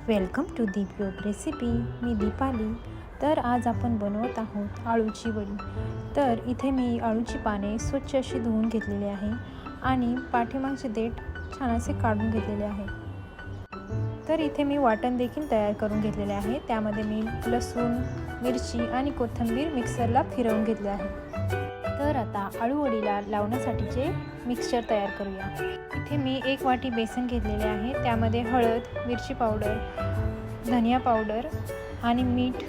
Welcome to दीप योग recipe. मी दीपाली। तर आज आपण बनवत आहोत आळूची वडी। तर इथे मी आळूची पाने स्वच्छ अशी धुवून घेतलेली आहे आणि पाठीमागचे देठ छान असे काढून घेतलेले आहे। तर इथे मी वाटण देखील तयार करून घेतलेले आहे। त्यामध्ये मी लसूण, मिरची आणि कोथिंबीर मिक्सरला फिरवून घेतले आहे। तर आता आळू वडीला लावण्यासाठीचे मिक्सचर तयार करूया। इथे मी 1 वाटी बेसन घेतलेले आहे। त्यामध्ये हळद, मिरची पावडर, धनिया पावडर आणि मीठ,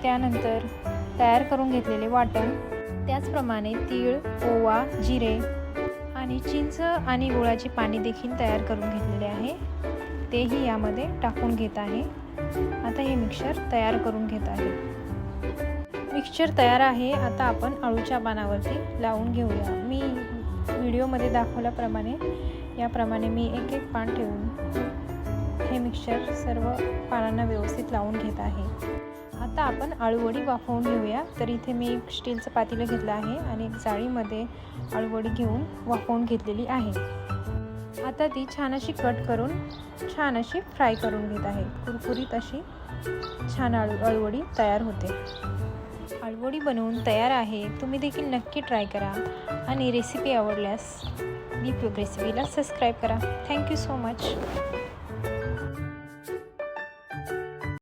त्यानंतर तयार करून घेतलेले वाटण, त्याचप्रमाणे तीळ, ओवा, जिरे आणि चिंच आणि गुळाची पाणी देखील तयार करून घेतलेले आहे। तेही यामध्ये टाकून घेत आहे। आता हे मिक्सचर तयार करून घेत आहे। मिक्सचर तयार आहे। आता आपण आळूच्या पानावरती लावून घेऊया। मी व्हिडिओमध्ये दाखवल्याप्रमाणे याप्रमाणे मी एक पान ठेवून हे मिक्सचर सर्व पानांना व्यवस्थित लावून घेत आहे। आता आपण आळूवडी वाफवून घेऊया। तर इथे मी एक स्टीलचं पातेलं घेतलं आहे आणि एक जाळीमध्ये आळूवडी घेऊन वाफवून घेतलेली आहे। आता ती छान अशी कट करून छान अशी फ्राय करून घेत आहे। कुरकुरीत अशी छान आळूवडी तयार होते। आळूवडी बनवून तयार आहे। तुम्ही देखील नक्की ट्राय करा आणि रेसिपी आवडल्यास दीप योग रेसिपीला सबस्क्राईब करा। Thank you so much.